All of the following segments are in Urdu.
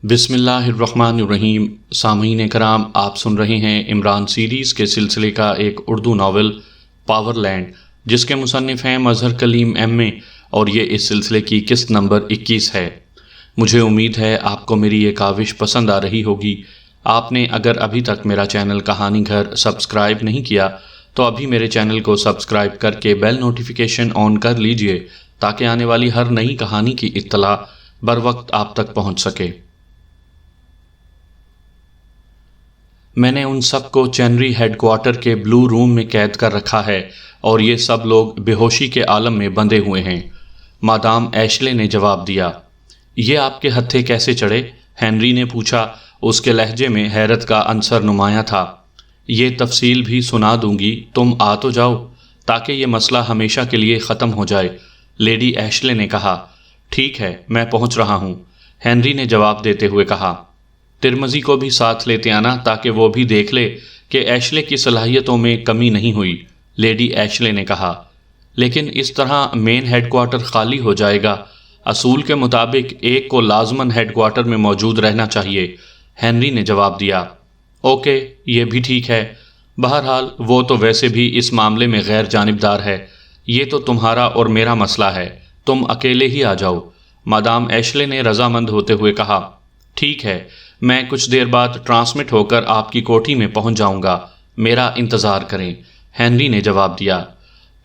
بسم اللہ الرحمن الرحیم۔ سامعین کرام، آپ سن رہے ہیں عمران سیریز کے سلسلے کا ایک اردو ناول پاور لینڈ، جس کے مصنف ہیں مظہر کلیم ایم اے، اور یہ اس سلسلے کی قسط نمبر 21 ہے۔ مجھے امید ہے آپ کو میری یہ کاوش پسند آ رہی ہوگی۔ آپ نے اگر ابھی تک میرا چینل کہانی گھر سبسکرائب نہیں کیا تو ابھی میرے چینل کو سبسکرائب کر کے بیل نوٹیفیکیشن آن کر لیجئے تاکہ آنے والی ہر نئی کہانی کی اطلاع بر وقت آپ تک پہنچ سکے۔ میں نے ان سب کو چینری ہیڈ کوارٹر کے بلو روم میں قید کر رکھا ہے اور یہ سب لوگ بے ہوشی کے عالم میں بندھے ہوئے ہیں، مادام ایشلے نے جواب دیا۔ یہ آپ کے ہتھے کیسے چڑھے؟ ہنری نے پوچھا۔ اس کے لہجے میں حیرت کا عنصر نمایاں تھا۔ یہ تفصیل بھی سنا دوں گی، تم آ تو جاؤ تاکہ یہ مسئلہ ہمیشہ کے لیے ختم ہو جائے، لیڈی ایشلے نے کہا۔ ٹھیک ہے، میں پہنچ رہا ہوں، ہنری نے جواب دیتے ہوئے کہا۔ ترمزی کو بھی ساتھ لیتے آنا تاکہ وہ بھی دیکھ لے کہ ایشلے کی صلاحیتوں میں کمی نہیں ہوئی، لیڈی ایشلے نے کہا۔ لیکن اس طرح مین ہیڈ کوارٹر خالی ہو جائے گا۔ اصول کے مطابق ایک کو لازماً ہیڈ کوارٹر میں موجود رہنا چاہیے، ہنری نے جواب دیا۔ اوکے، یہ بھی ٹھیک ہے۔ بہرحال وہ تو ویسے بھی اس معاملے میں غیر جانبدار ہے۔ یہ تو تمہارا اور میرا مسئلہ ہے، تم اکیلے ہی آ جاؤ، مادام ایشلے نے رضامند ہوتے ہوئے کہا۔ ٹھیک ہے، میں کچھ دیر بعد ٹرانسمٹ ہو کر آپ کی کوٹھی میں پہنچ جاؤں گا، میرا انتظار کریں، ہنری نے جواب دیا۔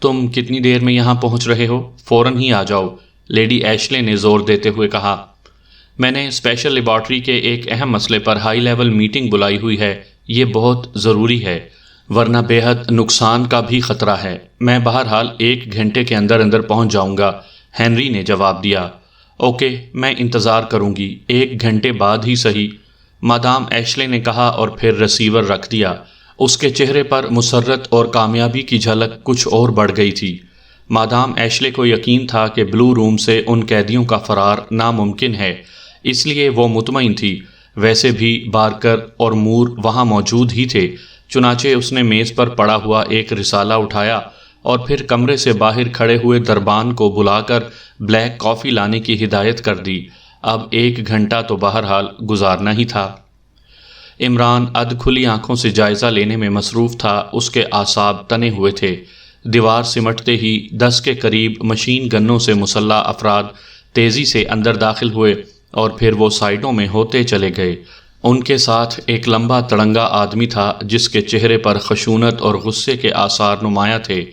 تم کتنی دیر میں یہاں پہنچ رہے ہو؟ فوراً ہی آ جاؤ، لیڈی ایشلے نے زور دیتے ہوئے کہا۔ میں نے اسپیشل لیبارٹری کے ایک اہم مسئلے پر ہائی لیول میٹنگ بلائی ہوئی ہے، یہ بہت ضروری ہے، ورنہ بے حد نقصان کا بھی خطرہ ہے۔ میں بہرحال 1 گھنٹے کے اندر اندر پہنچ جاؤں گا، ہنری نے جواب دیا۔ اوکے، میں انتظار کروں گی، 1 گھنٹے بعد ہی صحیح، مادام ایشلے نے کہا اور پھر ریسیور رکھ دیا۔ اس کے چہرے پر مسرت اور کامیابی کی جھلک کچھ اور بڑھ گئی تھی۔ مادام ایشلے کو یقین تھا کہ بلو روم سے ان قیدیوں کا فرار ناممکن ہے، اس لیے وہ مطمئن تھی۔ ویسے بھی بارکر اور مور وہاں موجود ہی تھے، چنانچہ اس نے میز پر پڑا ہوا ایک رسالہ اٹھایا اور پھر کمرے سے باہر کھڑے ہوئے دربان کو بلا کر بلیک کافی لانے کی ہدایت کر دی۔ اب 1 گھنٹہ تو بہرحال گزارنا ہی تھا۔ عمران ادھ کھلی آنکھوں سے جائزہ لینے میں مصروف تھا، اس کے اعصاب تنے ہوئے تھے۔ دیوار سمٹتے ہی 10 کے قریب مشین گنوں سے مسلح افراد تیزی سے اندر داخل ہوئے اور پھر وہ سائڈوں میں ہوتے چلے گئے۔ ان کے ساتھ ایک لمبا تڑنگا آدمی تھا جس کے چہرے پر خشونت اور غصے کے آثار نمایاں تھے۔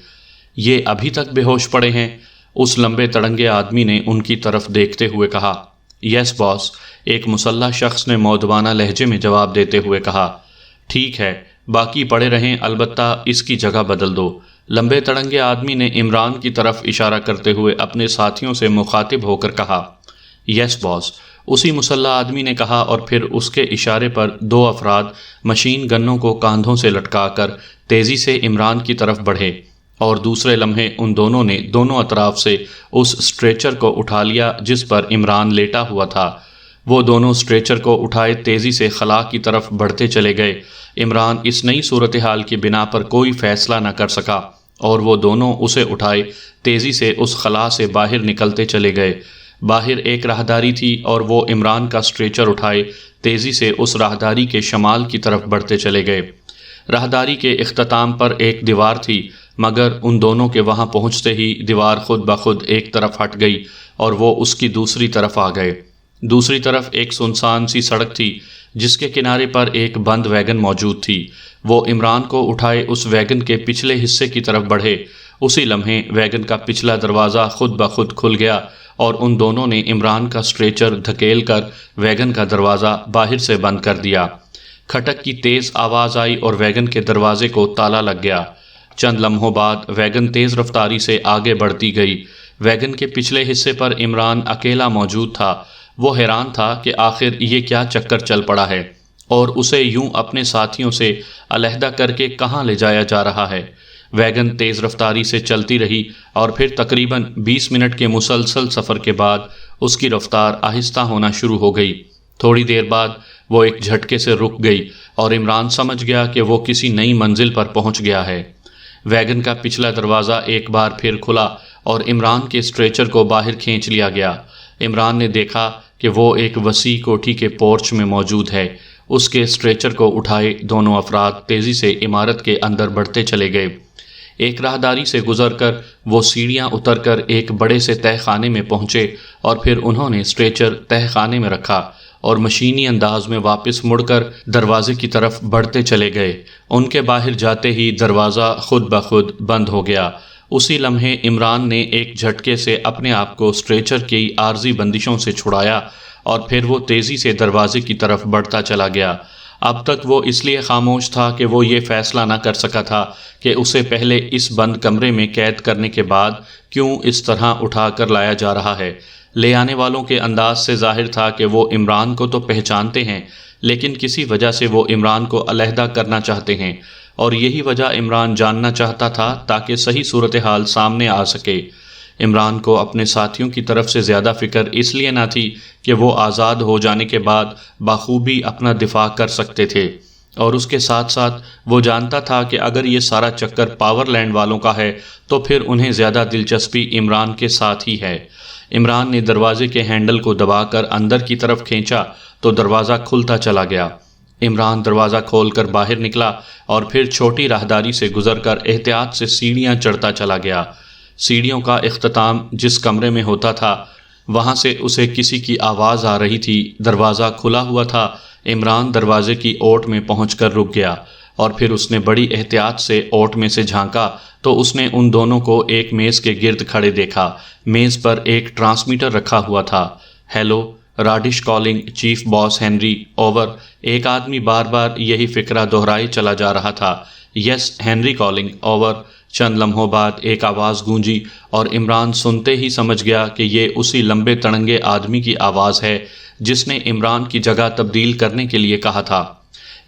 یہ ابھی تک بے ہوش پڑے ہیں؟ اس لمبے تڑنگے آدمی نے ان کی طرف دیکھتے ہوئے کہا۔ یس باس، ایک مسلح شخص نے مودبانہ لہجے میں جواب دیتے ہوئے کہا۔ ٹھیک ہے، باقی پڑے رہیں، البتہ اس کی جگہ بدل دو، لمبے تڑنگے آدمی نے عمران کی طرف اشارہ کرتے ہوئے اپنے ساتھیوں سے مخاطب ہو کر کہا۔ یس باس، اسی مسلح آدمی نے کہا اور پھر اس کے اشارے پر 2 افراد مشین گنوں کو کاندھوں سے لٹکا کر تیزی سے عمران کی طرف بڑھے اور دوسرے لمحے ان دونوں نے دونوں اطراف سے اس اسٹریچر کو اٹھا لیا جس پر عمران لیٹا ہوا تھا۔ وہ دونوں اسٹریچر کو اٹھائے تیزی سے خلا کی طرف بڑھتے چلے گئے۔ عمران اس نئی صورتحال کی بنا پر کوئی فیصلہ نہ کر سکا اور وہ دونوں اسے اٹھائے تیزی سے اس خلا سے باہر نکلتے چلے گئے۔ باہر ایک راہداری تھی اور وہ عمران کا اسٹریچر اٹھائے تیزی سے اس راہداری کے شمال کی طرف بڑھتے چلے گئے۔ راہداری کے اختتام پر ایک دیوار تھی، مگر ان دونوں کے وہاں پہنچتے ہی دیوار خود بخود ایک طرف ہٹ گئی اور وہ اس کی دوسری طرف آ گئے۔ دوسری طرف ایک سنسان سی سڑک تھی جس کے کنارے پر ایک بند ویگن موجود تھی۔ وہ عمران کو اٹھائے اس ویگن کے پچھلے حصے کی طرف بڑھے۔ اسی لمحے ویگن کا پچھلا دروازہ خود بخود کھل گیا اور ان دونوں نے عمران کا اسٹریچر دھکیل کر ویگن کا دروازہ باہر سے بند کر دیا۔ کھٹک کی تیز آواز آئی اور ویگن کے دروازے کو تالا لگ گیا۔ چند لمحوں بعد ویگن تیز رفتاری سے آگے بڑھتی گئی۔ ویگن کے پچھلے حصے پر عمران اکیلا موجود تھا۔ وہ حیران تھا کہ آخر یہ کیا چکر چل پڑا ہے اور اسے یوں اپنے ساتھیوں سے علیحدہ کر کے کہاں لے جایا جا رہا ہے۔ ویگن تیز رفتاری سے چلتی رہی اور پھر تقریباً 20 منٹ کے مسلسل سفر کے بعد اس کی رفتار آہستہ ہونا شروع ہو گئی۔ تھوڑی دیر بعد وہ ایک جھٹکے سے رک گئی اور عمران سمجھ گیا کہ وہ کسی نئی منزل پر پہنچ گیا ہے۔ ویگن کا پچھلا دروازہ ایک بار پھر کھلا اور عمران کے اسٹریچر کو باہر کھینچ لیا گیا۔ عمران نے دیکھا کہ وہ ایک وسیع کوٹھی کے پورچ میں موجود ہے۔ اس کے اسٹریچر کو اٹھائے دونوں افراد تیزی سے عمارت کے اندر بڑھتے چلے گئے۔ ایک راہداری سے گزر کر وہ سیڑھیاں اتر کر ایک بڑے سے تہہ خانے میں پہنچے اور پھر انہوں نے اسٹریچر تہہ خانے میں رکھا اور مشینی انداز میں واپس مڑ کر دروازے کی طرف بڑھتے چلے گئے۔ ان کے باہر جاتے ہی دروازہ خود بخود بند ہو گیا۔ اسی لمحے عمران نے ایک جھٹکے سے اپنے آپ کو اسٹریچر کی عارضی بندشوں سے چھڑایا اور پھر وہ تیزی سے دروازے کی طرف بڑھتا چلا گیا۔ اب تک وہ اس لیے خاموش تھا کہ وہ یہ فیصلہ نہ کر سکا تھا کہ اسے پہلے اس بند کمرے میں قید کرنے کے بعد کیوں اس طرح اٹھا کر لایا جا رہا ہے۔ لے آنے والوں کے انداز سے ظاہر تھا کہ وہ عمران کو تو پہچانتے ہیں، لیکن کسی وجہ سے وہ عمران کو علیحدہ کرنا چاہتے ہیں، اور یہی وجہ عمران جاننا چاہتا تھا تاکہ صحیح صورتحال سامنے آ سکے۔ عمران کو اپنے ساتھیوں کی طرف سے زیادہ فکر اس لیے نہ تھی کہ وہ آزاد ہو جانے کے بعد بخوبی اپنا دفاع کر سکتے تھے، اور اس کے ساتھ ساتھ وہ جانتا تھا کہ اگر یہ سارا چکر پاور لینڈ والوں کا ہے تو پھر انہیں زیادہ دلچسپی عمران کے ساتھ ہی ہے۔ عمران نے دروازے کے ہینڈل کو دبا کر اندر کی طرف کھینچا تو دروازہ کھلتا چلا گیا۔ عمران دروازہ کھول کر باہر نکلا اور پھر چھوٹی راہداری سے گزر کر احتیاط سے سیڑھیاں چڑھتا چلا گیا۔ سیڑھیوں کا اختتام جس کمرے میں ہوتا تھا وہاں سے اسے کسی کی آواز آ رہی تھی۔ دروازہ کھلا ہوا تھا۔ عمران دروازے کی اوٹ میں پہنچ کر رک گیا اور پھر اس نے بڑی احتیاط سے اوٹ میں سے جھانکا تو اس نے ان دونوں کو ایک میز کے گرد کھڑے دیکھا۔ میز پر ایک ٹرانسمیٹر رکھا ہوا تھا۔ ہیلو، راڈش کالنگ، چیف باس ہنری، اوور۔ ایک آدمی بار بار یہی فقرہ دہرائے چلا جا رہا تھا۔ یس، ہنری کالنگ، اوور۔ چند لمحوں بعد ایک آواز گونجی اور عمران سنتے ہی سمجھ گیا کہ یہ اسی لمبے تڑنگے آدمی کی آواز ہے جس نے عمران کی جگہ تبدیل کرنے کے لیے کہا تھا۔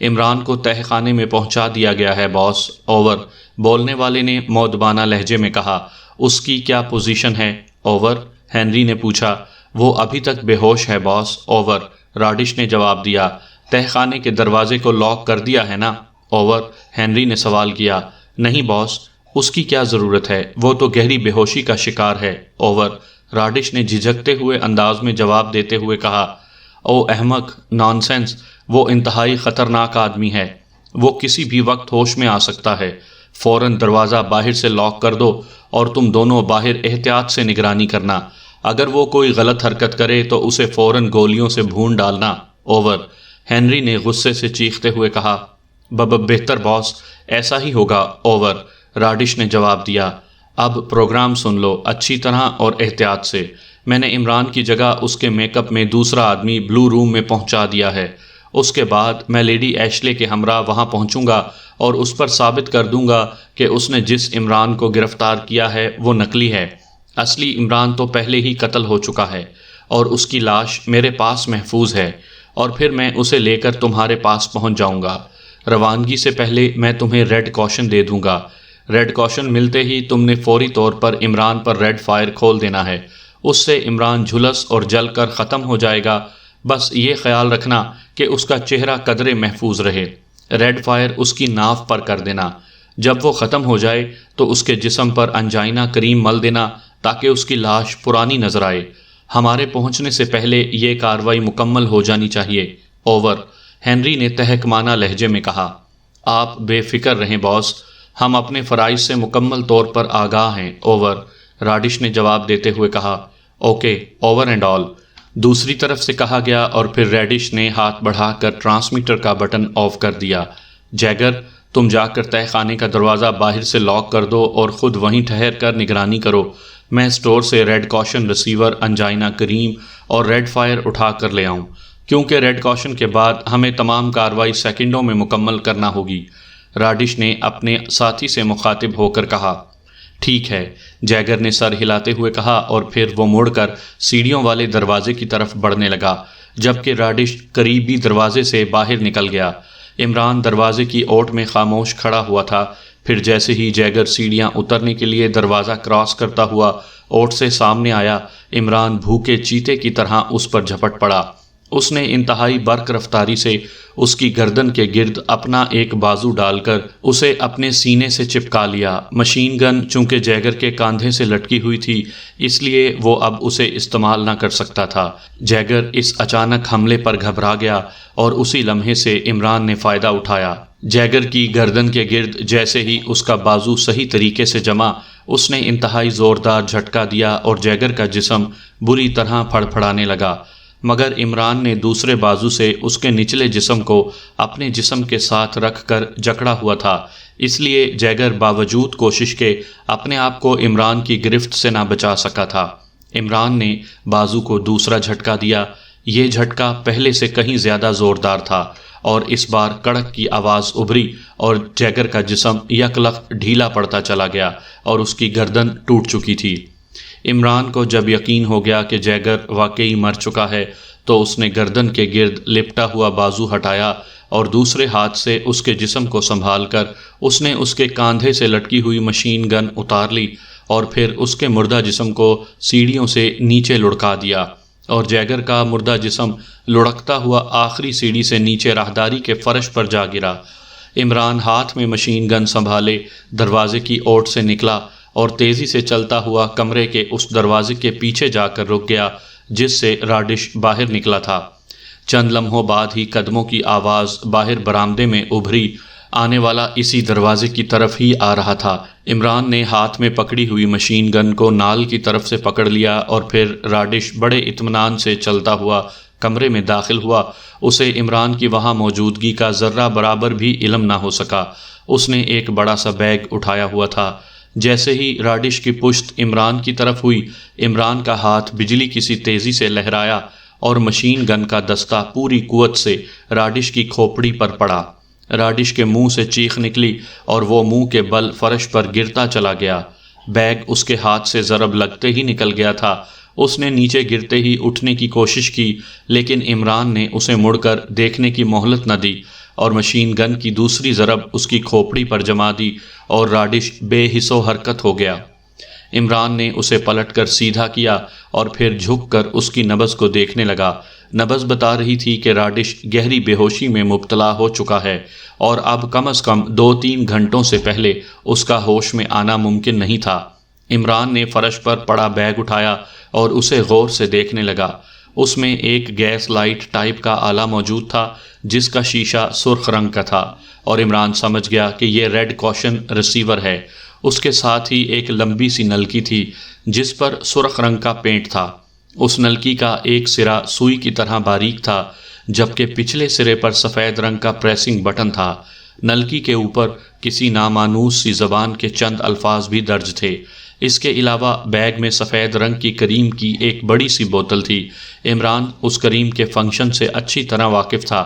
عمران کو تہہ خانے میں پہنچا دیا گیا ہے باس، اوور۔ بولنے والے نے مؤدبانہ لہجے میں کہا۔ اس کی کیا پوزیشن ہے، اوور؟ ہنری نے پوچھا۔ وہ ابھی تک بے ہوش ہے باس، اوور، راڈش نے جواب دیا۔ تہہ خانے کے دروازے کو لاک کر دیا ہے نا، اوور؟ ہنری نے سوال کیا۔ نہیں باس، اس کی کیا ضرورت ہے، وہ تو گہری بے ہوشی کا شکار ہے، اوور، راڈش نے جھجکتے ہوئے انداز میں جواب دیتے ہوئے کہا۔ او احمق، نان سینس، وہ انتہائی خطرناک آدمی ہے، وہ کسی بھی وقت ہوش میں آ سکتا ہے۔ فوراً دروازہ باہر سے لاک کر دو اور تم دونوں باہر احتیاط سے نگرانی کرنا۔ اگر وہ کوئی غلط حرکت کرے تو اسے فوراً گولیوں سے بھون ڈالنا، اوور۔ ہنری نے غصے سے چیختے ہوئے کہا۔ بہتر باس، ایسا ہی ہوگا، اوور، راڈش نے جواب دیا۔ اب پروگرام سن لو اچھی طرح اور احتیاط سے۔ میں نے عمران کی جگہ اس کے میک اپ میں دوسرا آدمی بلو روم میں پہنچا دیا ہے۔ اس کے بعد میں لیڈی ایشلے کے ہمراہ وہاں پہنچوں گا اور اس پر ثابت کر دوں گا کہ اس نے جس عمران کو گرفتار کیا ہے وہ نقلی ہے۔ اصلی عمران تو پہلے ہی قتل ہو چکا ہے اور اس کی لاش میرے پاس محفوظ ہے، اور پھر میں اسے لے کر تمہارے پاس پہنچ جاؤں گا۔ روانگی سے پہلے میں تمہیں ریڈ کوشن دے دوں گا۔ ریڈ کوشن ملتے ہی تم نے فوری طور پر عمران پر ریڈ فائر کھول دینا ہے۔ اس سے عمران جھلس اور جل کر ختم ہو جائے گا۔ بس یہ خیال رکھنا کہ اس کا چہرہ قدرے محفوظ رہے۔ ریڈ فائر اس کی ناف پر کر دینا۔ جب وہ ختم ہو جائے تو اس کے جسم پر انجائنا کریم مل دینا تاکہ اس کی لاش پرانی نظر آئے۔ ہمارے پہنچنے سے پہلے یہ کارروائی مکمل ہو جانی چاہیے، اوور، ہنری نے تحکمانہ لہجے میں کہا۔ آپ بے فکر رہیں باس، ہم اپنے فرائض سے مکمل طور پر آگاہ ہیں، اوور، راڈش نے جواب دیتے ہوئے کہا۔ اوکے، اوور اینڈ آل، دوسری طرف سے کہا گیا، اور پھر ریڈش نے ہاتھ بڑھا کر ٹرانسمیٹر کا بٹن آف کر دیا۔ جیگر، تم جا کر تہہ خانے کا دروازہ باہر سے لاک کر دو اور خود وہیں ٹھہر کر نگرانی کرو۔ میں اسٹور سے ریڈ کوشن ریسیور، انجائنا کریم اور ریڈ فائر اٹھا کر لے آؤں، کیونکہ ریڈ کوشن کے بعد ہمیں تمام کارروائی سیکنڈوں میں مکمل کرنا ہوگی۔ راڈش نے اپنے ساتھی سے مخاطب ہو کر کہا۔ ٹھیک ہے، جیگر نے سر ہلاتے ہوئے کہا، اور پھر وہ مڑ کر سیڑھیوں والے دروازے کی طرف بڑھنے لگا، جبکہ راڈش قریبی دروازے سے باہر نکل گیا۔ عمران دروازے کی اوٹ میں خاموش کھڑا ہوا تھا۔ پھر جیسے ہی جیگر سیڑھیاں اترنے کے لیے دروازہ کراس کرتا ہوا اوٹ سے سامنے آیا، عمران بھوکے چیتے کی طرح اس پر جھپٹ پڑا۔ اس نے انتہائی برق رفتاری سے اس کی گردن کے گرد اپنا ایک بازو ڈال کر اسے اپنے سینے سے چپکا لیا۔ مشین گن چونکہ جیگر کے کاندھے سے لٹکی ہوئی تھی، اس لیے وہ اب اسے استعمال نہ کر سکتا تھا۔ جیگر اس اچانک حملے پر گھبرا گیا اور اسی لمحے سے عمران نے فائدہ اٹھایا۔ جیگر کی گردن کے گرد جیسے ہی اس کا بازو صحیح طریقے سے جما، اس نے انتہائی زوردار جھٹکا دیا اور جیگر کا جسم بری طرح پھڑ پھڑانے لگا، مگر عمران نے دوسرے بازو سے اس کے نچلے جسم کو اپنے جسم کے ساتھ رکھ کر جکڑا ہوا تھا، اس لیے جیگر باوجود کوشش کے اپنے آپ کو عمران کی گرفت سے نہ بچا سکا تھا۔ عمران نے بازو کو دوسرا جھٹکا دیا۔ یہ جھٹکا پہلے سے کہیں زیادہ زوردار تھا اور اس بار کڑک کی آواز ابھری اور جیگر کا جسم یکلخت ڈھیلا پڑتا چلا گیا اور اس کی گردن ٹوٹ چکی تھی۔ عمران کو جب یقین ہو گیا کہ جیگر واقعی مر چکا ہے تو اس نے گردن کے گرد لپٹا ہوا بازو ہٹایا اور دوسرے ہاتھ سے اس کے جسم کو سنبھال کر اس نے اس کے کاندھے سے لٹکی ہوئی مشین گن اتار لی اور پھر اس کے مردہ جسم کو سیڑھیوں سے نیچے لڑکا دیا اور جیگر کا مردہ جسم لڑکتا ہوا آخری سیڑھی سے نیچے راہداری کے فرش پر جا گرا۔ عمران ہاتھ میں مشین گن سنبھالے دروازے کی اوٹ سے نکلا اور تیزی سے چلتا ہوا کمرے کے اس دروازے کے پیچھے جا کر رک گیا جس سے راڈش باہر نکلا تھا۔ چند لمحوں بعد ہی قدموں کی آواز باہر برآمدے میں ابھری، آنے والا اسی دروازے کی طرف ہی آ رہا تھا۔ عمران نے ہاتھ میں پکڑی ہوئی مشین گن کو نال کی طرف سے پکڑ لیا اور پھر راڈش بڑے اطمینان سے چلتا ہوا کمرے میں داخل ہوا۔ اسے عمران کی وہاں موجودگی کا ذرہ برابر بھی علم نہ ہو سکا۔ اس نے ایک بڑا سا بیگ اٹھایا ہوا تھا۔ جیسے ہی راڈش کی پشت عمران کی طرف ہوئی، عمران کا ہاتھ بجلی کی سی تیزی سے لہرایا اور مشین گن کا دستہ پوری قوت سے راڈش کی کھوپڑی پر پڑا۔ راڈش کے منہ سے چیخ نکلی اور وہ منہ کے بل فرش پر گرتا چلا گیا۔ بیگ اس کے ہاتھ سے ضرب لگتے ہی نکل گیا تھا۔ اس نے نیچے گرتے ہی اٹھنے کی کوشش کی، لیکن عمران نے اسے مڑ کر دیکھنے کی مہلت نہ دی اور مشین گن کی دوسری ضرب اس کی کھوپڑی پر جما دی اور راڈش بے حس و حرکت ہو گیا۔ عمران نے اسے پلٹ کر سیدھا کیا اور پھر جھک کر اس کی نبض کو دیکھنے لگا۔ نبض بتا رہی تھی کہ راڈش گہری بے ہوشی میں مبتلا ہو چکا ہے اور اب کم از کم 2-3 گھنٹوں سے پہلے اس کا ہوش میں آنا ممکن نہیں تھا۔ عمران نے فرش پر پڑا بیگ اٹھایا اور اسے غور سے دیکھنے لگا۔ اس میں ایک گیس لائٹ ٹائپ کا آلہ موجود تھا جس کا شیشہ سرخ رنگ کا تھا اور عمران سمجھ گیا کہ یہ ریڈ کوشن ریسیور ہے۔ اس کے ساتھ ہی ایک لمبی سی نلکی تھی جس پر سرخ رنگ کا پینٹ تھا۔ اس نلکی کا ایک سرا سوئی کی طرح باریک تھا جبکہ پچھلے سرے پر سفید رنگ کا پریسنگ بٹن تھا۔ نلکی کے اوپر کسی نامانوس سی زبان کے چند الفاظ بھی درج تھے۔ اس کے علاوہ بیگ میں سفید رنگ کی کریم کی ایک بڑی سی بوتل تھی۔ عمران اس کریم کے فنکشن سے اچھی طرح واقف تھا۔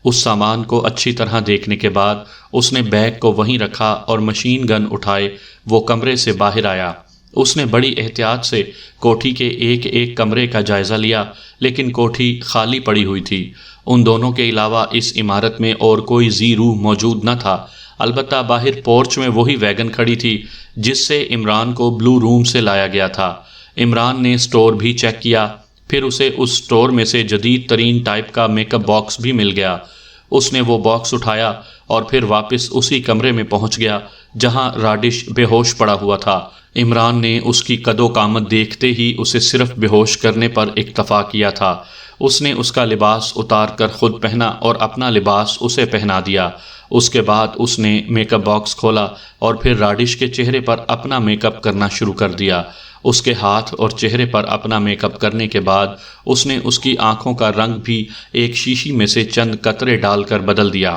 اس سامان کو اچھی طرح دیکھنے کے بعد اس نے بیگ کو وہیں رکھا اور مشین گن اٹھائے وہ کمرے سے باہر آیا۔ اس نے بڑی احتیاط سے کوٹھی کے ایک ایک کمرے کا جائزہ لیا، لیکن کوٹھی خالی پڑی ہوئی تھی۔ ان دونوں کے علاوہ اس عمارت میں اور کوئی ذی روح موجود نہ تھا، البتہ باہر پورچ میں وہی ویگن کھڑی تھی جس سے عمران کو بلو روم سے لایا گیا تھا۔ عمران نے سٹور بھی چیک کیا، پھر اسے اس سٹور میں سے جدید ترین ٹائپ کا میک اپ باکس بھی مل گیا۔ اس نے وہ باکس اٹھایا اور پھر واپس اسی کمرے میں پہنچ گیا جہاں راڈش بے ہوش پڑا ہوا تھا۔ عمران نے اس کی قد و قامت دیکھتے ہی اسے صرف بے ہوش کرنے پر اکتفا کیا تھا۔ اس نے اس کا لباس اتار کر خود پہنا اور اپنا لباس اسے پہنا دیا۔ اس کے بعد اس نے میک اپ باکس کھولا اور پھر راڈش کے چہرے پر اپنا میک اپ کرنا شروع کر دیا۔ اس کے ہاتھ اور چہرے پر اپنا میک اپ کرنے کے بعد اس نے اس کی آنکھوں کا رنگ بھی ایک شیشی میں سے چند قطرے ڈال کر بدل دیا۔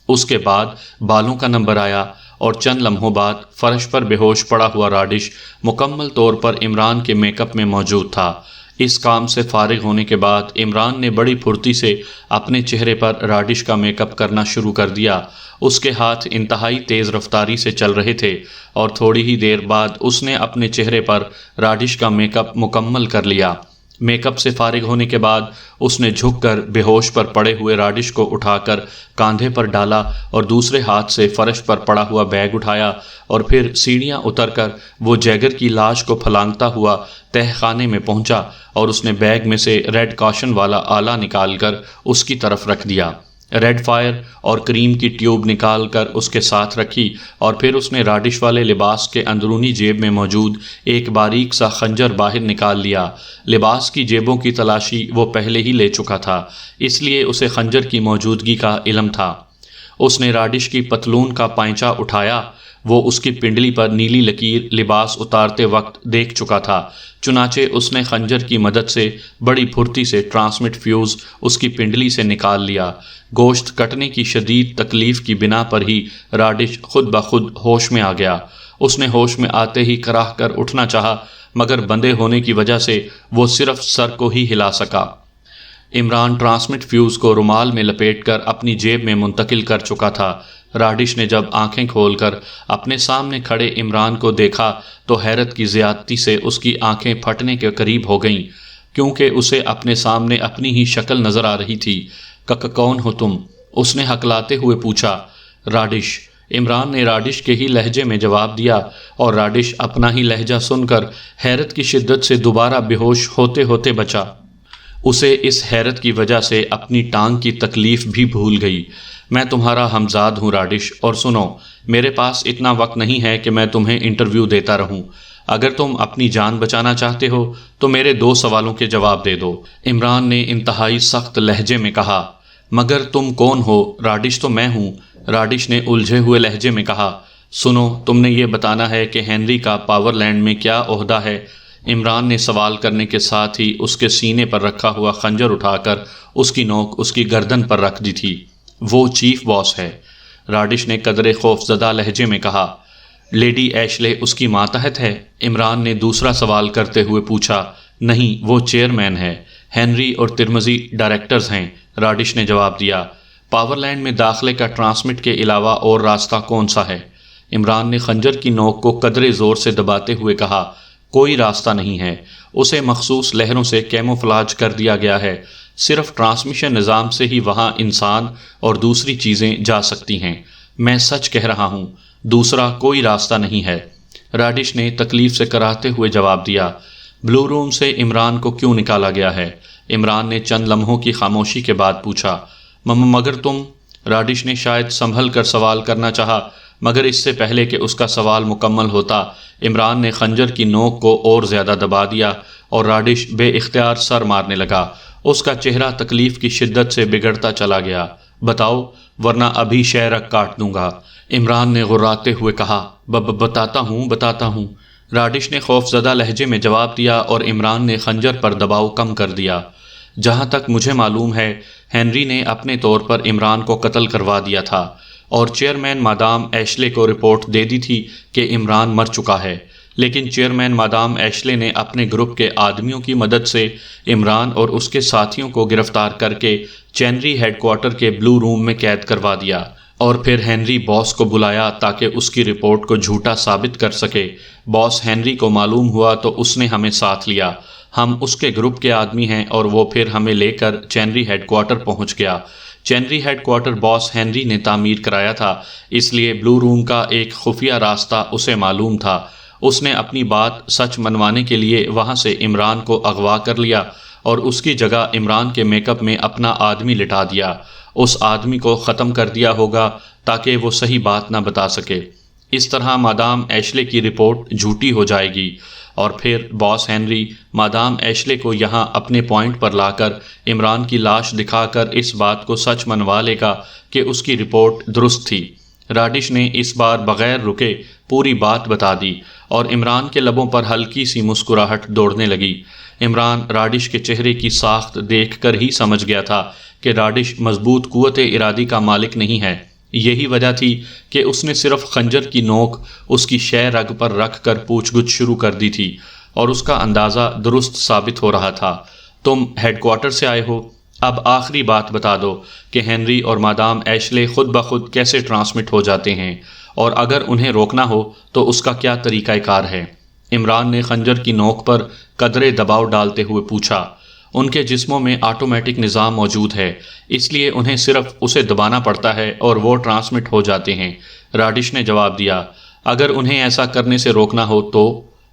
اس کے بعد بالوں کا نمبر آیا اور چند لمحوں بعد فرش پر بے ہوش پڑا ہوا راڈش مکمل طور پر عمران کے میک اپ میں موجود تھا۔ اس کام سے فارغ ہونے کے بعد عمران نے بڑی پھرتی سے اپنے چہرے پر راڈش کا میک اپ کرنا شروع کر دیا۔ اس کے ہاتھ انتہائی تیز رفتاری سے چل رہے تھے اور تھوڑی ہی دیر بعد اس نے اپنے چہرے پر راڈش کا میک اپ مکمل کر لیا۔ میک اپ سے فارغ ہونے کے بعد اس نے جھک کر بے ہوش پر پڑے ہوئے راڈش کو اٹھا کر کاندھے پر ڈالا اور دوسرے ہاتھ سے فرش پر پڑا ہوا بیگ اٹھایا اور پھر سیڑھیاں اتر کر وہ جیگر کی لاش کو پھلانگتا ہوا تہ خانے میں پہنچا اور اس نے بیگ میں سے ریڈ کاشن والا آلہ نکال کر اس کی طرف رکھ دیا۔ ریڈ فائر اور کریم کی ٹیوب نکال کر اس کے ساتھ رکھی اور پھر اس نے راڈش والے لباس کے اندرونی جیب میں موجود ایک باریک سا خنجر باہر نکال لیا۔ لباس کی جیبوں کی تلاشی وہ پہلے ہی لے چکا تھا، اس لیے اسے خنجر کی موجودگی کا علم تھا۔ اس نے راڈش کی پتلون کا پائنچا اٹھایا، وہ اس کی پنڈلی پر نیلی لکیر لباس اتارتے وقت دیکھ چکا تھا، چنانچہ اس نے خنجر کی مدد سے بڑی پھرتی سے ٹرانسمٹ فیوز اس کی پنڈلی سے نکال لیا۔ گوشت کٹنے کی شدید تکلیف کی بنا پر ہی راڈش خود بخود ہوش میں آ گیا۔ اس نے ہوش میں آتے ہی کراہ کر اٹھنا چاہا، مگر بندھے ہونے کی وجہ سے وہ صرف سر کو ہی ہلا سکا۔ عمران ٹرانسمٹ فیوز کو رومال میں لپیٹ کر اپنی جیب میں منتقل کر چکا تھا۔ راڈش نے جب آنکھیں کھول کر اپنے سامنے کھڑے عمران کو دیکھا تو حیرت کی زیادتی سے اس کی آنکھیں پھٹنے کے قریب ہو گئیں، کیونکہ اسے اپنے سامنے اپنی ہی شکل نظر آ رہی تھی۔ کون ہو تم؟ اس نے ہکلاتے ہوئے پوچھا۔ راڈش۔ عمران نے راڈش کے ہی لہجے میں جواب دیا اور راڈش اپنا ہی لہجہ سن کر حیرت کی شدت سے دوبارہ بے ہوش ہوتے ہوتے بچا۔ اسے اس حیرت کی وجہ سے اپنی ٹانگ کی تکلیف بھی بھول گئی۔ میں تمہارا ہمزاد ہوں راڈش، اور سنو، میرے پاس اتنا وقت نہیں ہے کہ میں تمہیں انٹرویو دیتا رہوں۔ اگر تم اپنی جان بچانا چاہتے ہو تو میرے 2 سوالوں کے جواب دے دو۔ عمران نے انتہائی سخت لہجے میں کہا۔ مگر تم کون ہو؟ راڈش تو میں ہوں، راڈش نے الجھے ہوئے لہجے میں کہا۔ سنو، تم نے یہ بتانا ہے کہ ہنری کا پاور لینڈ میں کیا عہدہ ہے؟ عمران نے سوال کرنے کے ساتھ ہی اس کے سینے پر رکھا ہوا خنجر اٹھا کر اس کی نوک اس کی گردن پر رکھ دی تھی۔ وہ چیف باس ہے، راڈش نے قدرے خوف زدہ لہجے میں کہا۔ لیڈی ایشلے اس کی ماتحت ہے؟ عمران نے دوسرا سوال کرتے ہوئے پوچھا۔ نہیں، وہ چیئرمین ہے، ہنری اور ترمزی ڈائریکٹرز ہیں، راڈش نے جواب دیا۔ پاور لینڈ میں داخلے کا ٹرانسمٹ کے علاوہ اور راستہ کون سا ہے؟ عمران نے خنجر کی نوک کو قدرے زور سے دباتے ہوئے کہا۔ کوئی راستہ نہیں ہے، اسے مخصوص لہروں سے کیموفلاج کر دیا گیا ہے، صرف ٹرانسمیشن نظام سے ہی وہاں انسان اور دوسری چیزیں جا سکتی ہیں۔ میں سچ کہہ رہا ہوں، دوسرا کوئی راستہ نہیں ہے، راڈش نے تکلیف سے کراہتے ہوئے جواب دیا۔ بلو روم سے عمران کو کیوں نکالا گیا ہے؟ عمران نے چند لمحوں کی خاموشی کے بعد پوچھا۔ مگر تم؟ راڈش نے شاید سنبھل کر سوال کرنا چاہا، مگر اس سے پہلے کہ اس کا سوال مکمل ہوتا، عمران نے خنجر کی نوک کو اور زیادہ دبا دیا اور راڈش بے اختیار سر مارنے لگا۔ اس کا چہرہ تکلیف کی شدت سے بگڑتا چلا گیا۔ بتاؤ، ورنہ ابھی شہرک کاٹ دوں گا، عمران نے غراتے ہوئے کہا۔ بتاتا ہوں، راڈش نے خوف زدہ لہجے میں جواب دیا اور عمران نے خنجر پر دباؤ کم کر دیا۔ جہاں تک مجھے معلوم ہے، ہنری نے اپنے طور پر عمران کو قتل کروا دیا تھا اور چیئرمین مادام ایشلے کو رپورٹ دے دی تھی کہ عمران مر چکا ہے، لیکن چیئرمین مادام ایشلے نے اپنے گروپ کے آدمیوں کی مدد سے عمران اور اس کے ساتھیوں کو گرفتار کر کے چینری ہیڈ کوارٹر کے بلو روم میں قید کروا دیا، اور پھر ہنری باس کو بلایا تاکہ اس کی رپورٹ کو جھوٹا ثابت کر سکے۔ باس ہنری کو معلوم ہوا تو اس نے ہمیں ساتھ لیا، ہم اس کے گروپ کے آدمی ہیں، اور وہ پھر ہمیں لے کر چینری ہیڈ کوارٹر پہنچ گیا۔ چینری ہیڈ کوارٹر باس ہنری نے تعمیر کرایا تھا، اس لیے بلو روم کا ایک خفیہ راستہ اسے معلوم تھا۔ اس نے اپنی بات سچ منوانے کے لیے وہاں سے عمران کو اغوا کر لیا اور اس کی جگہ عمران کے میک اپ میں اپنا آدمی لٹا دیا۔ اس آدمی کو ختم کر دیا ہوگا تاکہ وہ صحیح بات نہ بتا سکے۔ اس طرح مادام ایشلے کی رپورٹ جھوٹی ہو جائے گی، اور پھر باس ہنری مادام ایشلے کو یہاں اپنے پوائنٹ پر لا کر عمران کی لاش دکھا کر اس بات کو سچ منوا لے گا کہ اس کی رپورٹ درست تھی۔ راڈش نے اس بار بغیر رکے پوری بات بتا دی اور عمران کے لبوں پر ہلکی سی مسکراہٹ دوڑنے لگی۔ عمران راڈش کے چہرے کی ساخت دیکھ کر ہی سمجھ گیا تھا کہ راڈش مضبوط قوت ارادی کا مالک نہیں ہے۔ یہی وجہ تھی کہ اس نے صرف خنجر کی نوک اس کی شہ رگ پر رکھ کر پوچھ گچھ شروع کر دی تھی، اور اس کا اندازہ درست ثابت ہو رہا تھا۔ تم ہیڈ کوارٹر سے آئے ہو، اب آخری بات بتا دو کہ ہنری اور مادام ایشلے خود بخود کیسے ٹرانسمٹ ہو جاتے ہیں، اور اگر انہیں روکنا ہو تو اس کا کیا طریقہ کار ہے؟ عمران نے خنجر کی نوک پر قدرے دباؤ ڈالتے ہوئے پوچھا۔ ان کے جسموں میں آٹومیٹک نظام موجود ہے، اس لیے انہیں صرف اسے دبانا پڑتا ہے اور وہ ٹرانسمٹ ہو جاتے ہیں، راڈش نے جواب دیا۔ اگر انہیں ایسا کرنے سے روکنا ہو تو؟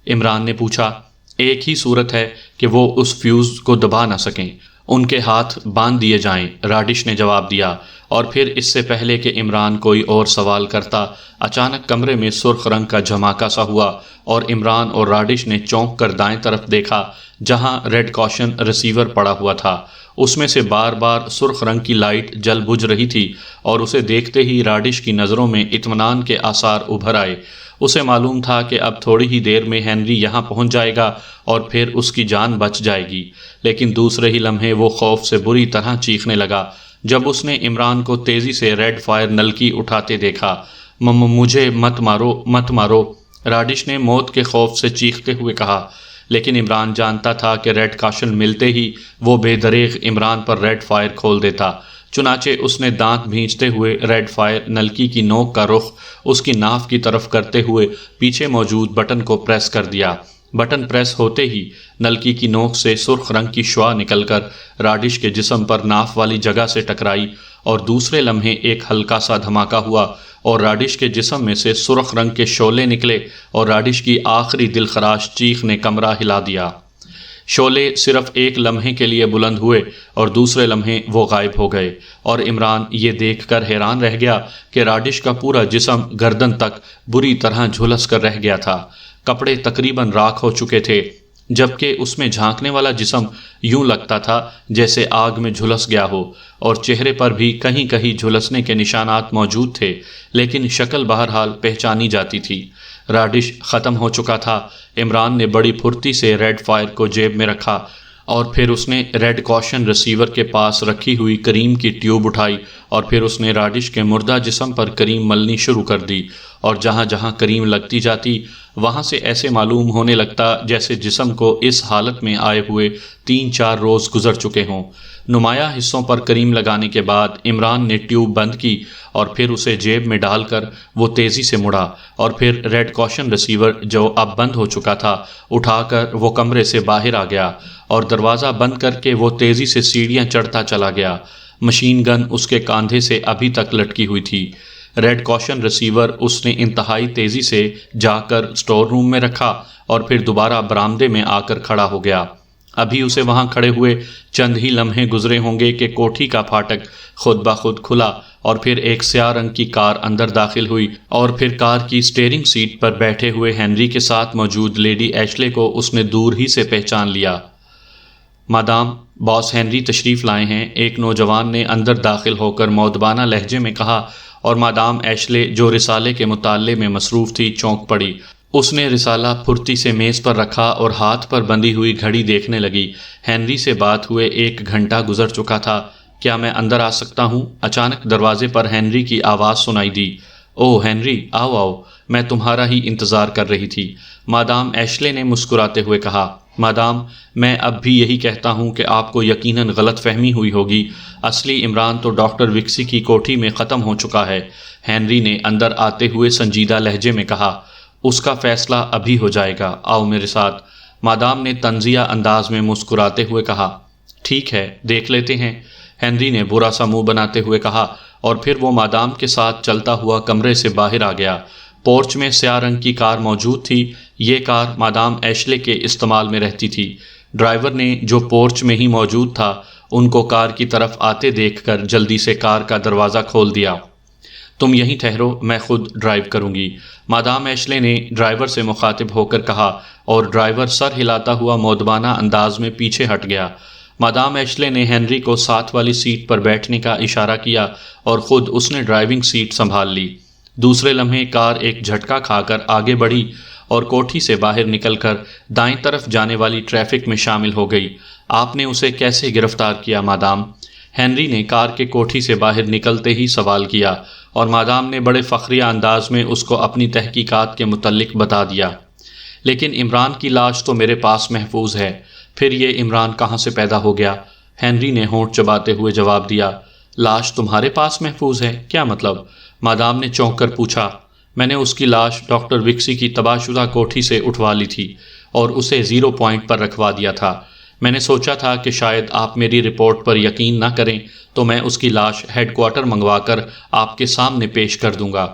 عمران نے پوچھا۔ ایک ہی صورت ہے کہ وہ اس فیوز کو دبا نہ سکیں، ان کے ہاتھ باندھ دیے جائیں، راڈش نے جواب دیا۔ اور پھر اس سے پہلے کہ عمران کوئی اور سوال کرتا، اچانک کمرے میں سرخ رنگ کا جھماکا سا ہوا اور عمران اور راڈش نے چونک کر دائیں طرف دیکھا جہاں ریڈ کاشن ریسیور پڑا ہوا تھا۔ اس میں سے بار بار سرخ رنگ کی لائٹ جل بجھ رہی تھی اور اسے دیکھتے ہی راڈش کی نظروں میں اطمینان کے آثار ابھر آئے۔ اسے معلوم تھا کہ اب تھوڑی ہی دیر میں ہنری یہاں پہنچ جائے گا اور پھر اس کی جان بچ جائے گی، لیکن دوسرے ہی لمحے وہ خوف سے بری طرح چیخنے لگا جب اس نے عمران کو تیزی سے ریڈ فائر نلکی اٹھاتے دیکھا۔ مجھے مت مارو، مت مارو، راڈش نے موت کے خوف سے چیختے ہوئے کہا، لیکن عمران جانتا تھا کہ ریڈ کاشن ملتے ہی وہ بے دریغ عمران پر ریڈ فائر کھول دیتا۔ چنانچہ اس نے دانت بھینچتے ہوئے ریڈ فائر نلکی کی نوک کا رخ اس کی ناف کی طرف کرتے ہوئے پیچھے موجود بٹن کو پریس کر دیا۔ بٹن پریس ہوتے ہی نلکی کی نوک سے سرخ رنگ کی شعاع نکل کر راڈش کے جسم پر ناف والی جگہ سے ٹکرائی اور دوسرے لمحے ایک ہلکا سا دھماکہ ہوا اور راڈش کے جسم میں سے سرخ رنگ کے شعلے نکلے اور راڈش کی آخری دل خراش چیخ نے کمرہ ہلا دیا۔ شعلے صرف ایک لمحے کے لیے بلند ہوئے اور دوسرے لمحے وہ غائب ہو گئے، اور عمران یہ دیکھ کر حیران رہ گیا کہ راڈش کا پورا جسم گردن تک بری طرح جھلس کر رہ گیا تھا۔ کپڑے تقریباً راکھ ہو چکے تھے، جبکہ اس میں جھانکنے والا جسم یوں لگتا تھا جیسے آگ میں جھلس گیا ہو، اور چہرے پر بھی کہیں کہیں جھلسنے کے نشانات موجود تھے، لیکن شکل بہرحال پہچانی جاتی تھی۔ راڈش ختم ہو چکا تھا۔ عمران نے بڑی پھرتی سے ریڈ فائر کو جیب میں رکھا اور پھر اس نے ریڈ کاشن ریسیور کے پاس رکھی ہوئی کریم کی ٹیوب اٹھائی اور پھر اس نے راڈش کے مردہ جسم پر کریم ملنی شروع کر دی، اور جہاں جہاں کریم لگتی جاتی وہاں سے ایسے معلوم ہونے لگتا جیسے جسم کو اس حالت میں آئے ہوئے 3-4 روز گزر چکے ہوں۔ نمایاں حصوں پر کریم لگانے کے بعد عمران نے ٹیوب بند کی اور پھر اسے جیب میں ڈال کر وہ تیزی سے مڑا اور پھر ریڈ کاشن ریسیور جو اب بند ہو چکا تھا اٹھا کر وہ کمرے سے باہر آ گیا اور دروازہ بند کر کے وہ تیزی سے سیڑھیاں چڑھتا چلا گیا۔ مشین گن اس کے کاندھے سے ابھی تک لٹکی ہوئی تھی۔ ریڈ کاشن ریسیور اس نے انتہائی تیزی سے جا کر سٹور روم میں رکھا اور پھر دوبارہ برآمدے میں آ کر کھڑا ہو گیا۔ ابھی اسے وہاں کھڑے ہوئے چند ہی لمحے گزرے ہوں گے کہ کوٹھی کا پھاٹک خود بخود کھلا اور پھر ایک سیاہ رنگ کی کار اندر داخل ہوئی اور پھر کار کی سٹیئرنگ سیٹ پر بیٹھے ہوئے ہنری کے ساتھ موجود لیڈی ایشلے کو اس نے دور ہی سے پہچان لیا۔ مادام، باس ہنری تشریف لائے ہیں، ایک نوجوان نے اندر داخل ہو کر مؤدبانہ لہجے میں کہا، اور مادام ایشلے جو رسالے کے مطالعے میں مصروف تھی چونک پڑی۔ اس نے رسالہ پھرتی سے میز پر رکھا اور ہاتھ پر بندھی ہوئی گھڑی دیکھنے لگی۔ ہنری سے بات ہوئے 1 گھنٹہ گزر چکا تھا۔ کیا میں اندر آ سکتا ہوں؟ اچانک دروازے پر ہنری کی آواز سنائی دی۔ اوہ ہنری، آؤ آؤ، میں تمہارا ہی انتظار کر رہی تھی، مادام ایشلے نے مسکراتے ہوئے کہا۔ مادام، میں اب بھی یہی کہتا ہوں کہ آپ کو یقیناً غلط فہمی ہوئی ہوگی، اصلی عمران تو ڈاکٹر وکسی کی کوٹھی میں ختم ہو چکا ہے، ہنری نے اندر آتے ہوئے سنجیدہ لہجے میں کہا۔ اس کا فیصلہ ابھی ہو جائے گا، آؤ میرے ساتھ، مادام نے طنزیہ انداز میں مسکراتے ہوئے کہا۔ ٹھیک ہے، دیکھ لیتے ہیں، ہنری نے برا سا منہ بناتے ہوئے کہا، اور پھر وہ مادام کے ساتھ چلتا ہوا کمرے سے باہر آ گیا۔ پورچ میں سیاہ رنگ کی کار موجود تھی۔ یہ کار مادام ایشلے کے استعمال میں رہتی تھی۔ ڈرائیور نے جو پورچ میں ہی موجود تھا ان کو کار کی طرف آتے دیکھ کر جلدی سے کار کا دروازہ کھول دیا۔ تم یہیں ٹھہرو، میں خود ڈرائیو کروں گی، مادام ایشلے نے ڈرائیور سے مخاطب ہو کر کہا، اور ڈرائیور سر ہلاتا ہوا مؤدبانہ انداز میں پیچھے ہٹ گیا۔ مادام ایشلے نے ہنری کو ساتھ والی سیٹ پر بیٹھنے کا اشارہ کیا اور خود اس نے ڈرائیونگ سیٹ سنبھال لی۔ دوسرے لمحے کار ایک جھٹکا کھا کر آگے بڑھی اور کوٹھی سے باہر نکل کر دائیں طرف جانے والی ٹریفک میں شامل ہو گئی۔ آپ نے اسے کیسے گرفتار کیا مادام؟ ہنری نے کار کے کوٹھی سے باہر نکلتے ہی سوال کیا، اور مادام نے بڑے فخریہ انداز میں اس کو اپنی تحقیقات کے متعلق بتا دیا۔ لیکن عمران کی لاش تو میرے پاس محفوظ ہے، پھر یہ عمران کہاں سے پیدا ہو گیا؟ ہنری نے ہونٹ چباتے ہوئے جواب دیا۔ لاش تمہارے پاس محفوظ ہے؟ کیا مطلب؟ مادام نے چونک کر پوچھا۔ میں نے اس کی لاش ڈاکٹر وکسی کی تباہ شدہ کوٹھی سے اٹھوا لی تھی اور اسے 0 پوائنٹ پر رکھوا دیا تھا۔ میں نے سوچا تھا کہ شاید آپ میری رپورٹ پر یقین نہ کریں تو میں اس کی لاش ہیڈ کوارٹر منگوا کر آپ کے سامنے پیش کر دوں گا،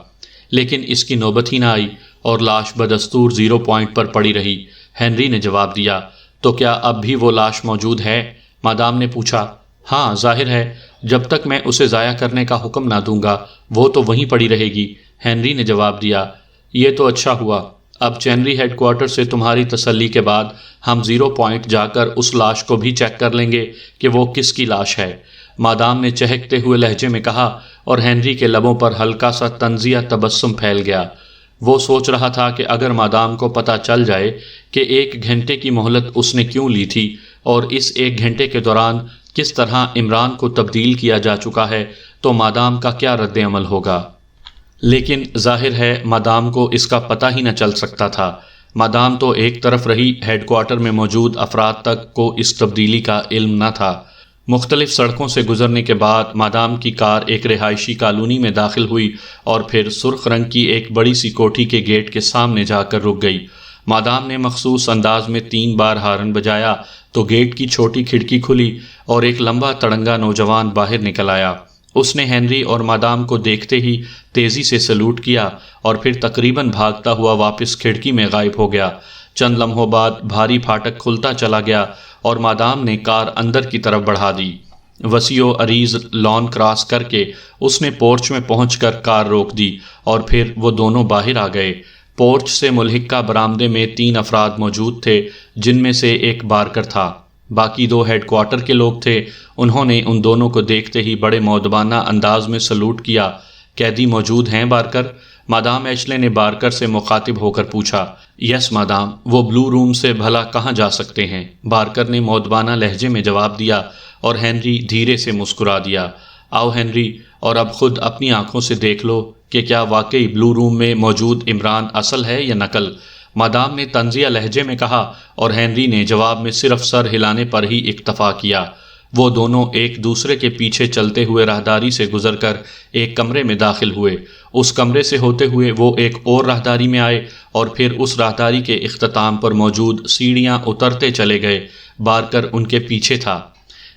لیکن اس کی نوبت ہی نہ آئی اور لاش بدستور 0 پوائنٹ پر پڑی رہی۔ ہنری نے جواب دیا، تو کیا اب بھی وہ لاش موجود ہے؟ مادام نے پوچھا۔ ہاں، ظاہر ہے، جب تک میں اسے ضائع کرنے کا حکم نہ دوں گا وہ تو وہیں پڑی رہے گی، ہنری نے جواب دیا۔ یہ تو اچھا ہوا، اب چینری ہیڈ کوارٹر سے تمہاری تسلی کے بعد ہم 0 پوائنٹ جا کر اس لاش کو بھی چیک کر لیں گے کہ وہ کس کی لاش ہے، مادام نے چہکتے ہوئے لہجے میں کہا، اور ہنری کے لبوں پر ہلکا سا طنزیہ تبسم پھیل گیا۔ وہ سوچ رہا تھا کہ اگر مادام کو پتہ چل جائے کہ 1 گھنٹے کی مہلت اس نے کیوں لی تھی اور اس 1 گھنٹے کے دوران کس طرح عمران کو تبدیل کیا جا چکا ہے تو مادام کا کیا رد عمل ہوگا۔ لیکن ظاہر ہے مادام کو اس کا پتہ ہی نہ چل سکتا تھا۔ مادام تو ایک طرف رہی، ہیڈ کوارٹر میں موجود افراد تک کو اس تبدیلی کا علم نہ تھا۔ مختلف سڑکوں سے گزرنے کے بعد مادام کی کار ایک رہائشی کالونی میں داخل ہوئی اور پھر سرخ رنگ کی ایک بڑی سی کوٹھی کے گیٹ کے سامنے جا کر رک گئی۔ مادام نے مخصوص انداز میں 3 بار ہارن بجایا تو گیٹ کی چھوٹی کھڑکی کھلی اور ایک لمبا تڑنگا نوجوان باہر نکل آیا۔ اس نے ہنری اور مادام کو دیکھتے ہی تیزی سے سلوٹ کیا اور پھر تقریباً بھاگتا ہوا واپس کھڑکی میں غائب ہو گیا۔ چند لمحوں بعد بھاری پھاٹک کھلتا چلا گیا اور مادام نے کار اندر کی طرف بڑھا دی۔ وسیع و عریض لان کراس کر کے اس نے پورچ میں پہنچ کر کار روک دی اور پھر وہ دونوں باہر آ گئے۔ پورچ سے ملحقہ برآمدے میں 3 افراد موجود تھے، جن میں سے ایک بارکر تھا، باقی 2 ہیڈ کوارٹر کے لوگ تھے۔ انہوں نے ان دونوں کو دیکھتے ہی بڑے مؤدبانہ انداز میں سلوٹ کیا۔ قیدی موجود ہیں بارکر؟ مادام ایشلے نے بارکر سے مخاطب ہو کر پوچھا۔ یس مادام، وہ بلو روم سے بھلا کہاں جا سکتے ہیں، بارکر نے مؤدبانہ لہجے میں جواب دیا، اور ہنری دھیرے سے مسکرا دیا۔ آؤ ہنری، اور اب خود اپنی آنکھوں سے دیکھ لو کہ کیا واقعی بلو روم میں موجود عمران اصل ہے یا نقل، مادام نے طنزیہ لہجے میں کہا، اور ہنری نے جواب میں صرف سر ہلانے پر ہی اکتفا کیا۔ وہ دونوں ایک دوسرے کے پیچھے چلتے ہوئے راہداری سے گزر کر ایک کمرے میں داخل ہوئے۔ اس کمرے سے ہوتے ہوئے وہ ایک اور راہداری میں آئے اور پھر اس راہداری کے اختتام پر موجود سیڑھیاں اترتے چلے گئے۔ بارکر ان کے پیچھے تھا۔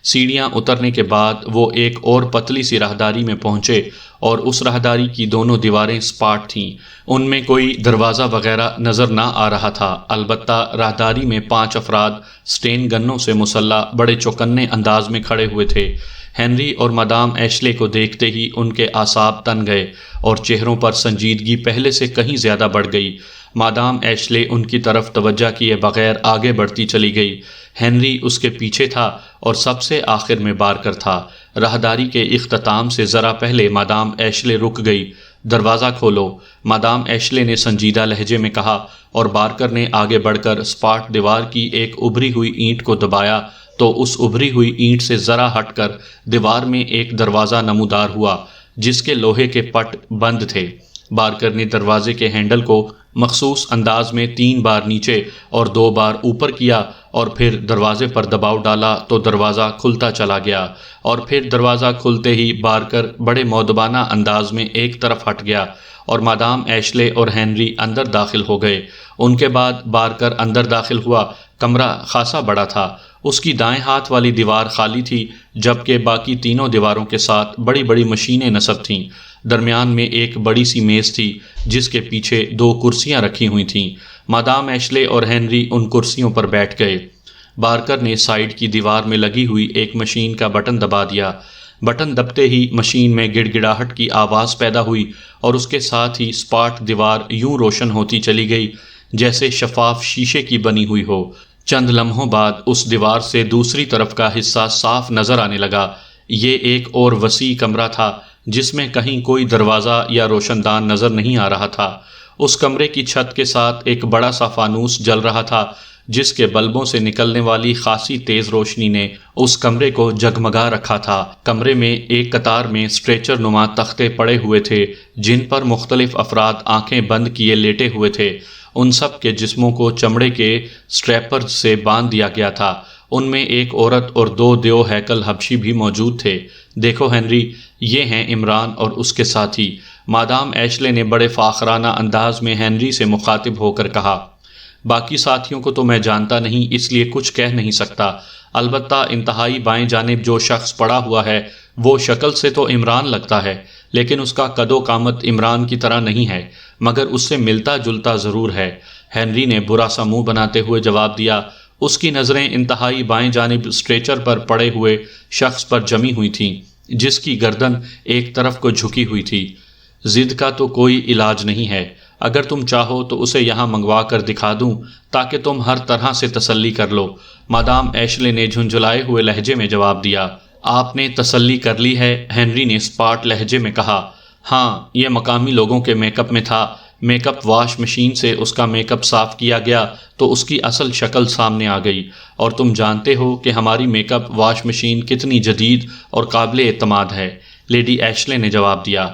سیڑھیاں اترنے کے بعد وہ ایک اور پتلی سی راہداری میں پہنچے اور اس راہداری کی دونوں دیواریں سپاٹ تھیں۔ ان میں کوئی دروازہ وغیرہ نظر نہ آ رہا تھا، البتہ راہداری میں 5 افراد سٹین گنوں سے مسلح بڑے چوکنے انداز میں کھڑے ہوئے تھے۔ ہنری اور مادام ایشلے کو دیکھتے ہی ان کے اعصاب تن گئے اور چہروں پر سنجیدگی پہلے سے کہیں زیادہ بڑھ گئی۔ مادام ایشلے ان کی طرف توجہ کیے بغیر آگے بڑھتی چلی گئی۔ ہنری اس کے پیچھے تھا اور سب سے آخر میں بارکر تھا۔ راہداری کے اختتام سے ذرا پہلے مادام ایشلے رک گئی۔ دروازہ کھولو، مادام ایشلے نے سنجیدہ لہجے میں کہا، اور بارکر نے آگے بڑھ کر سپاٹ دیوار کی ایک ابھری ہوئی اینٹ کو دبایا تو اس ابھری ہوئی اینٹ سے ذرا ہٹ کر دیوار میں ایک دروازہ نمودار ہوا جس کے لوہے کے پٹ بند تھے۔ بارکر نے دروازے کے ہینڈل کو مخصوص انداز میں 3 بار نیچے اور 2 بار اوپر کیا اور پھر دروازے پر دباؤ ڈالا تو دروازہ کھلتا چلا گیا، اور پھر دروازہ کھلتے ہی بارکر بڑے مؤدبانہ انداز میں ایک طرف ہٹ گیا اور مادام ایشلے اور ہنری اندر داخل ہو گئے۔ ان کے بعد بارکر اندر داخل ہوا۔ کمرہ خاصا بڑا تھا۔ اس کی دائیں ہاتھ والی دیوار خالی تھی جبکہ باقی تینوں دیواروں کے ساتھ بڑی بڑی مشینیں نصب تھیں۔ درمیان میں ایک بڑی سی میز تھی جس کے پیچھے 2 کرسیاں رکھی ہوئی تھیں۔ مادام ایشلے اور ہنری ان کرسیوں پر بیٹھ گئے۔ بارکر نے سائیڈ کی دیوار میں لگی ہوئی ایک مشین کا بٹن دبا دیا۔ بٹن دبتے ہی مشین میں گڑ گڑاہٹ کی آواز پیدا ہوئی اور اس کے ساتھ ہی سپاٹ دیوار یوں روشن ہوتی چلی گئی جیسے شفاف شیشے کی بنی ہوئی ہو۔ چند لمحوں بعد اس دیوار سے دوسری طرف کا حصہ صاف نظر آنے لگا۔ یہ ایک اور وسیع کمرہ تھا جس میں کہیں کوئی دروازہ یا روشن دان نظر نہیں آ رہا تھا۔ اس کمرے کی چھت کے ساتھ ایک بڑا سا فانوس جل رہا تھا جس کے بلبوں سے نکلنے والی خاصی تیز روشنی نے اس کمرے کو جگمگا رکھا تھا۔ کمرے میں ایک قطار میں سٹریچر نما تختے پڑے ہوئے تھے جن پر مختلف افراد آنکھیں بند کیے لیٹے ہوئے تھے۔ ان سب کے جسموں کو چمڑے کے سٹریپر سے باندھ دیا گیا تھا ان میں ایک عورت اور 2 دیو ہیکل حبشی بھی موجود تھے۔ دیکھو ہنری، یہ ہیں عمران اور اس کے ساتھی۔ مادام ایشلے نے بڑے فاخرانہ انداز میں ہنری سے مخاطب ہو کر کہا۔ باقی ساتھیوں کو تو میں جانتا نہیں، اس لیے کچھ کہہ نہیں سکتا، البتہ انتہائی بائیں جانب جو شخص پڑا ہوا ہے وہ شکل سے تو عمران لگتا ہے، لیکن اس کا قد و قامت عمران کی طرح نہیں ہے، مگر اس سے ملتا جلتا ضرور ہے۔ ہنری نے برا سا منہ بناتے ہوئے جواب دیا۔ اس کی نظریں انتہائی بائیں جانب اسٹریچر پر پڑے ہوئے شخص پر جمی ہوئی تھیں، جس کی گردن ایک طرف کو جھکی ہوئی تھی۔ ضد کا تو کوئی علاج نہیں ہے، اگر تم چاہو تو اسے یہاں منگوا کر دکھا دوں تاکہ تم ہر طرح سے تسلی کر لو۔ مادام ایشلے نے جھنجھلائے ہوئے لہجے میں جواب دیا۔ آپ نے تسلی کر لی ہے؟ ہنری نے اسپاٹ لہجے میں کہا۔ ہاں، یہ مقامی لوگوں کے میک اپ میں تھا۔ میک اپ واش مشین سے اس کا میک اپ صاف کیا گیا تو اس کی اصل شکل سامنے آ گئی، اور تم جانتے ہو کہ ہماری میک اپ واش مشین کتنی جدید اور قابل اعتماد ہے، لیڈی ایشلے نے جواب دیا۔